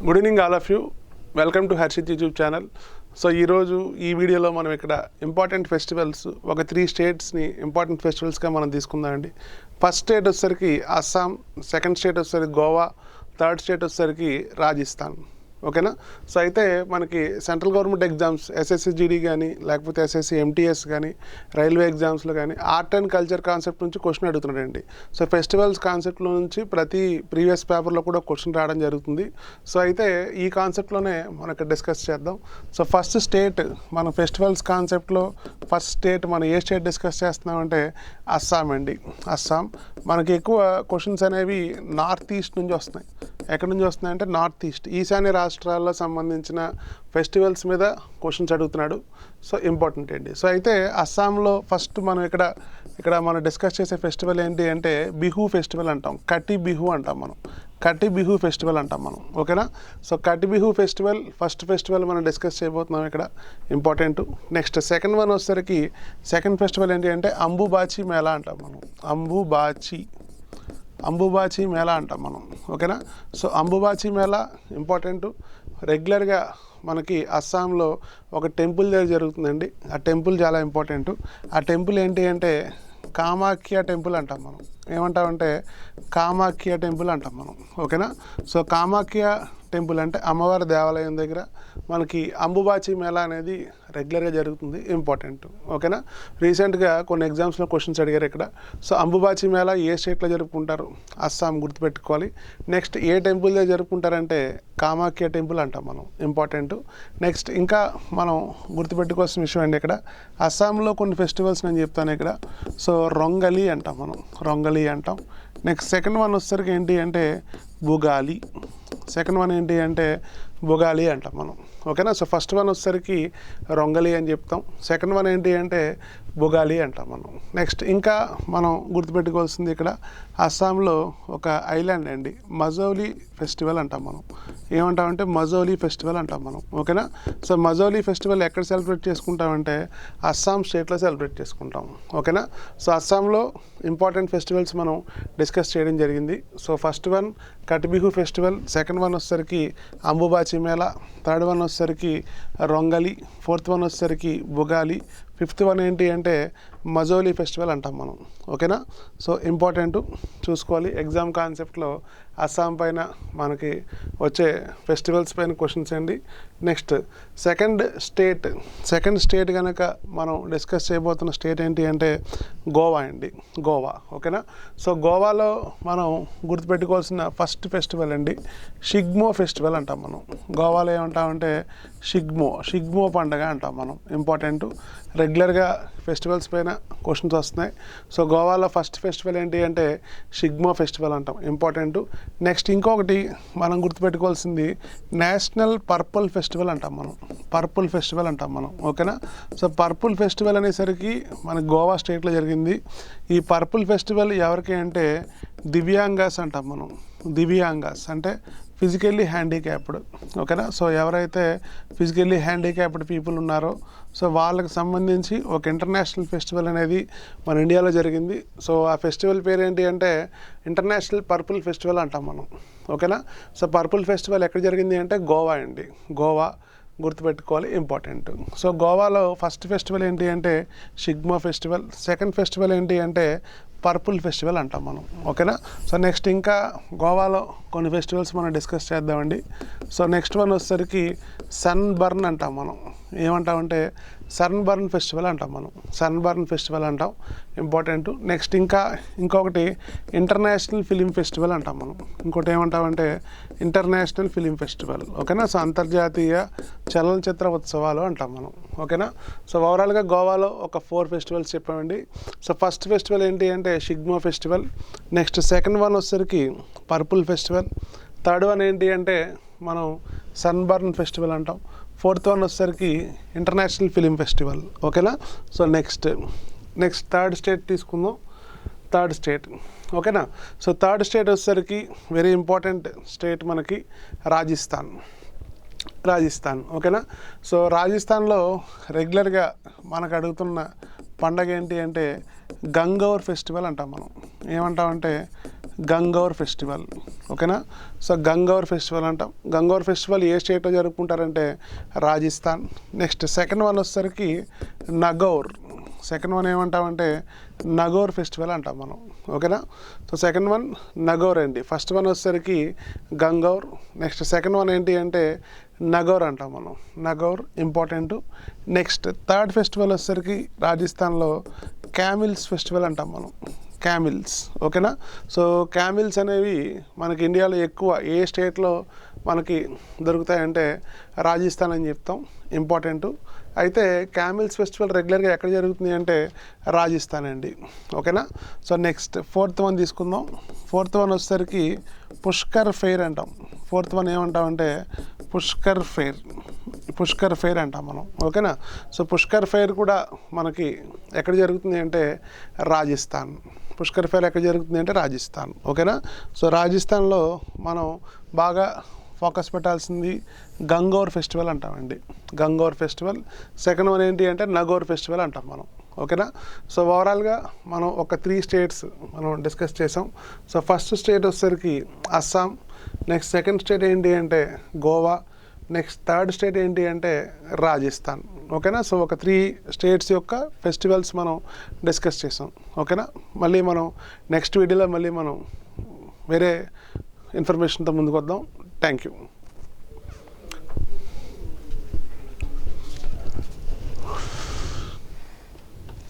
Good evening all of you. Welcome to Harshit YouTube channel. So ఈరోజు ఈ వీడియోలో మనం ఇక్కడ ఇంపార్టెంట్ ఫెస్టివల్స్ ఒక 3 స్టేట్స్ని ఇంపార్టెంట్ ఫెస్టివల్స్గా మనం తీసుకుందామండి. ఫస్ట్ స్టేట్ వచ్చేసరికి అస్సాం, సెకండ్ స్టేట్ వచ్చేసరికి గోవా, థర్డ్ స్టేట్ వచ్చేసరికి రాజస్థాన్. ఓకేనా. సో అయితే మనకి central government exams SSC GD కానీ లేకపోతే ఎస్ఎస్సి ఎంటీఎస్ కానీ రైల్వే ఎగ్జామ్స్లో కానీ ఆర్ట్ అండ్ కల్చర్ కాన్సెప్ట్ నుంచి క్వశ్చన్ అడుగుతున్నాడండి. సో ఫెస్టివల్స్ కాన్సెప్ట్లో నుంచి ప్రతి ప్రీవియస్ పేపర్లో కూడా క్వశ్చన్ రావడం జరుగుతుంది. సో అయితే ఈ కాన్సెప్ట్లోనే మనకి డిస్కస్ చేద్దాం. సో ఫస్ట్ స్టేట్ మన ఫెస్టివల్స్ కాన్సెప్ట్లో ఫస్ట్ స్టేట్ మనం ఏ స్టేట్ డిస్కస్ చేస్తున్నామంటే అస్సాం అండి. అస్సాం మనకి ఎక్కువ క్వశ్చన్స్ అనేవి నార్త్ ఈస్ట్ నుంచి వస్తున్నాయి. ఎక్కడి నుంచి వస్తున్నాయంటే నార్త్ ఈస్ట్, ఈశాన్య రాష్ట్రాల్లో సంబంధించిన ఫెస్టివల్స్ మీద క్వశ్చన్స్ అడుగుతున్నాడు. సో ఇంపార్టెంట్ అండి. సో అయితే అస్సాంలో ఫస్ట్ మనం ఇక్కడ మనం డిస్కస్ చేసే ఫెస్టివల్ ఏంటి అంటే బిహు ఫెస్టివల్ అంటాం, కటి బిహు అంటాం మనం, కటి బిహు ఫెస్టివల్ అంటాం మనం. ఓకేనా. సో కటి బిహు ఫెస్టివల్ ఫస్ట్ ఫెస్టివల్ మనం డిస్కస్ చేయబోతున్నాం ఇక్కడ, ఇంపార్టెంట్. నెక్స్ట్ సెకండ్ వన్ వచ్చేసరికి సెకండ్ ఫెస్టివల్ ఏంటి అంటే అంబుబాచి మేళా అంటాం మనం, అంబుబాచి మేళా అంటాం మనం. ఓకేనా. So Ambubachi Mela important. రెగ్యులర్గా మనకి అస్సాంలో ఒక టెంపుల్ దగ్గర జరుగుతుందండి. ఆ టెంపుల్ చాలా ఇంపార్టెంట్. ఆ టెంపుల్ ఏంటి అంటే కామాఖ్య టెంపుల్ అంటాం మనం. ఏమంటామంటే కామాఖ్య టెంపుల్ అంటాం మనం. ఓకేనా. సో కామాఖ్య టెంపుల్ అంటే అమ్మవారి దేవాలయం దగ్గర మనకి అంబుబాచి మేళా అనేది రెగ్యులర్గా జరుగుతుంది, ఇంపార్టెంట్. ఓకేనా. రీసెంట్గా కొన్ని ఎగ్జామ్స్లో క్వశ్చన్స్ అడిగారు ఇక్కడ. సో అంబుబాచి మేళా ఏ స్టేట్లో జరుపుకుంటారు? అస్సాం, గుర్తుపెట్టుకోవాలి. నెక్స్ట్ ఏ టెంపుల్ దగ్గర జరుపుకుంటారంటే కామాఖ్య టెంపుల్ అంటాం మనం, ఇంపార్టెంట్. నెక్స్ట్ ఇంకా మనం గుర్తుపెట్టుకోవాల్సిన విషయం అండి, ఇక్కడ అస్సాంలో కొన్ని ఫెస్టివల్స్ నేను చెప్తాను ఇక్కడ. సో రొంగలి అంటాం మనం, రొంగలి అంటాం. నెక్స్ట్ సెకండ్ వన్ వచ్చేసరికి ఏంటి అంటే బుగాలి, సెకండ్ వన్ ఏంటి అంటే బుగాలి అంటాం మనం. ఓకేనా. సో ఫస్ట్ వన్ వచ్చేసరికి రొంగలి అని చెప్తాం, సెకండ్ వన్ ఏంటి అంటే బుగాలి అంటాం మనం. నెక్స్ట్ ఇంకా మనం గుర్తుపెట్టుకోవాల్సింది ఇక్కడ అస్సాంలో ఒక ఐలాండ్ అండి, మజౌలి ఫెస్టివల్ అంటాం మనం. ఏమంటామంటే మజౌలి ఫెస్టివల్ అంటాం మనం. ఓకేనా. సో మజౌలి ఫెస్టివల్ ఎక్కడ సెలబ్రేట్ చేసుకుంటామంటే అస్సాం స్టేట్లో సెలబ్రేట్ చేసుకుంటాం. ఓకేనా. సో అస్సాంలో ఇంపార్టెంట్ ఫెస్టివల్స్ మనం డిస్కస్ చేయడం జరిగింది. So first one Kati Bihu festival, second one వచ్చేసరికి అంబుబాచి మేళా, థర్డ్ వన్ వచ్చేసరికి రొంగలి, ఫోర్త్ వన్ వచ్చేసరికి బుగాలి, ఫిఫ్త్ వన్ ఏంటి అంటే మజౌలి ఫెస్టివల్ అంటాం మనం. ఓకేనా. సో ఇంపార్టెంట్ చూసుకోవాలి. ఎగ్జామ్ కాన్సెప్ట్లో అస్సాం పైన మనకి వచ్చే ఫెస్టివల్స్ పైన క్వశ్చన్స్ అండి. నెక్స్ట్ సెకండ్ స్టేట్ కనుక మనం డిస్కస్ చేయబోతున్న స్టేట్ ఏంటి అంటే గోవా అండి, గోవా. ఓకేనా. సో గోవాలో మనం గుర్తుపెట్టుకోవాల్సిన ఫస్ట్ ఫెస్టివల్ అండి షిగ్మో ఫెస్టివల్ అంటాం మనం. గోవాలో ఏమంటామంటే షిగ్మో పండుగ అంటాం మనం, ఇంపార్టెంట్. రెగ్యులర్గా ఫెస్టివల్స్ పైన క్వశ్చన్స్ వస్తున్నాయి. సో గోవాలో ఫస్ట్ ఫెస్టివల్ ఏంటి అంటే షిగ్మో ఫెస్టివల్ అంటాం, ఇంపార్టెంట్. నెక్స్ట్ ఇంకొకటి మనం గుర్తుపెట్టుకోవాల్సింది నేషనల్ పర్పుల్ ఫెస్టివల్ అంటాం మనం, పర్పుల్ ఫెస్టివల్ అంటాం మనం. ఓకేనా. సో పర్పుల్ ఫెస్టివల్ అనేసరికి మన గోవా స్టేట్లో జరిగింది. ఈ పర్పుల్ ఫెస్టివల్ ఎవరికి అంటే దివ్యాంగాస్ అంటాం మనం, దివ్యాంగాస్ అంటే ఫిజికల్లీ హ్యాండిక్యాప్డ్. ఓకేనా. సో ఎవరైతే ఫిజికల్లీ హ్యాండిక్యాప్డ్ పీపుల్ ఉన్నారో సో వాళ్ళకి సంబంధించి ఒక ఇంటర్నేషనల్ ఫెస్టివల్ అనేది మన ఇండియాలో జరిగింది. సో ఆ ఫెస్టివల్ పేరు ఏంటి అంటే ఇంటర్నేషనల్ పర్పుల్ ఫెస్టివల్ అంటాం మనం. ఓకేనా. సో పర్పుల్ ఫెస్టివల్ ఎక్కడ జరిగింది అంటే గోవా అండి, గోవా, గుర్తుపెట్టుకోవాలి, ఇంపార్టెంట్. సో గోవాలో ఫస్ట్ ఫెస్టివల్ ఏంటి అంటే షిగ్మో ఫెస్టివల్, సెకండ్ ఫెస్టివల్ ఏంటి అంటే పర్పుల్ ఫెస్టివల్ అంటాం మనం. ఓకేనా. సో నెక్స్ట్ ఇంకా గోవాలో కొన్ని ఫెస్టివల్స్ మనం డిస్కస్ చేద్దామండి. సో నెక్స్ట్ వన్ వచ్చేసరికి సన్ బర్న్ అంటాం మనం. ఏమంటామంటే సన్ బర్న్ ఫెస్టివల్ అంటాం మనం, సన్ బర్న్ ఫెస్టివల్ అంటాం, ఇంపార్టెంట్. నెక్స్ట్ ఇంకొకటి ఇంటర్నేషనల్ ఫిలిం ఫెస్టివల్ అంటాం మనం. ఇంకోటి ఏమంటామంటే ఇంటర్నేషనల్ ఫిలిం ఫెస్టివల్. ఓకేనా. సో అంతర్జాతీయ చలనచిత్ర ఉత్సవాలు అంటాం మనం. ఓకేనా. సో ఓవరాల్గా గోవాలో ఒక 4 ఫెస్టివల్స్ చెప్పామండి. సో ఫస్ట్ ఫెస్టివల్ ఏంటి అంటే షిగ్మో ఫెస్టివల్, నెక్స్ట్ సెకండ్ వన్ వచ్చేసరికి పర్పుల్ ఫెస్టివల్, థర్డ్ వన్ ఏంటి అంటే మనం సన్ బర్న్ ఫెస్టివల్ అంటాం, ఫోర్త్ వన్ వచ్చేసరికి ఇంటర్నేషనల్ ఫిలిం ఫెస్టివల్. ఓకేనా. సో నెక్స్ట్ థర్డ్ స్టేట్ తీసుకుందాం, థర్డ్ స్టేట్. ఓకేనా. సో థర్డ్ స్టేట్ వచ్చేసరికి వెరీ ఇంపార్టెంట్ స్టేట్ మనకి రాజస్థాన్. ఓకేనా. సో రాజస్థాన్లో రెగ్యులర్గా మనకు అడుగుతున్న పండగ ఏంటి అంటే గంగౌర్ ఫెస్టివల్ అంటాం మనం. ఏమంటామంటే గంగౌర్ ఫెస్టివల్. ఓకేనా. సో గంగౌర్ ఫెస్టివల్ అంటాం. గంగౌర్ ఫెస్టివల్ ఏ స్టేట్లో జరుపుకుంటారంటే రాజస్థాన్. నెక్స్ట్ సెకండ్ వన్ వచ్చేసరికి నగౌర్. సెకండ్ వన్ ఏమంటామంటే నగౌర్ ఫెస్టివల్ అంటాం మనం, ఓకేనా. సో సెకండ్ వన్ నగౌర్ అండి. ఫస్ట్ వన్ వచ్చేసరికి గంగౌర్. నెక్స్ట్ సెకండ్ వన్ ఏంటి అంటే నగౌర్ అంటాం మనం, నగౌర్ ఇంపార్టెంట్. నెక్స్ట్ థర్డ్ ఫెస్టివల్ వచ్చేసరికి రాజస్థాన్లో క్యామిల్స్ ఫెస్టివల్ అంటాం మనం, క్యామిల్స్, ఓకేనా. సో క్యామిల్స్ అనేవి మనకి ఇండియాలో ఎక్కువ ఏ స్టేట్లో మనకి దొరుకుతాయంటే రాజస్థాన్ అని చెప్తాం, ఇంపార్టెంట్. అయితే క్యామిల్స్ ఫెస్టివల్ రెగ్యులర్గా ఎక్కడ జరుగుతుంది అంటే రాజస్థాన్ అండి, ఓకేనా. సో నెక్స్ట్ ఫోర్త్ వన్ తీసుకుందాం. ఫోర్త్ వన్ వచ్చేసరికి పుష్కర్ ఫెయిర్ అంటాం. ఫోర్త్ వన్ ఏమంటామంటే పుష్కర్ ఫెయిర్, పుష్కర్ ఫెయిర్ అంటాం మనం, ఓకేనా. సో పుష్కర్ ఫెయిర్ కూడా మనకి ఎక్కడ జరుగుతుంది అంటే రాజస్థాన్. పుష్కర్ ఫెయిర్ ఎక్కడ జరుగుతుంది అంటే రాజస్థాన్, ఓకేనా. సో రాజస్థాన్లో మనం బాగా ఫోకస్ పెట్టాల్సింది గంగౌర్ ఫెస్టివల్ అంటామండి, గంగౌర్ ఫెస్టివల్. సెకండ్ వన్ ఏంటి అంటే నగౌర్ ఫెస్టివల్ అంటాం మనం, ఓకేనా. సో ఓవరాల్గా మనం ఒక 3 స్టేట్స్ మనం డిస్కస్ చేసాం. సో ఫస్ట్ స్టేట్ వచ్చేసరికి అస్సాం. నెక్స్ట్ సెకండ్ స్టేట్ ఏంటి అంటే గోవా. నెక్స్ట్ థర్డ్ స్టేట్ ఏంటి అంటే రాజస్థాన్, ఓకేనా. సో ఒక 3 స్టేట్స్ యొక్క ఫెస్టివల్స్ మనం డిస్కస్ చేసాం, ఓకేనా. మళ్ళీ మనం నెక్స్ట్ వీడియోలో మళ్ళీ మనం వేరే ఇన్ఫర్మేషన్తో ముందుకు వద్దాం. Thank you.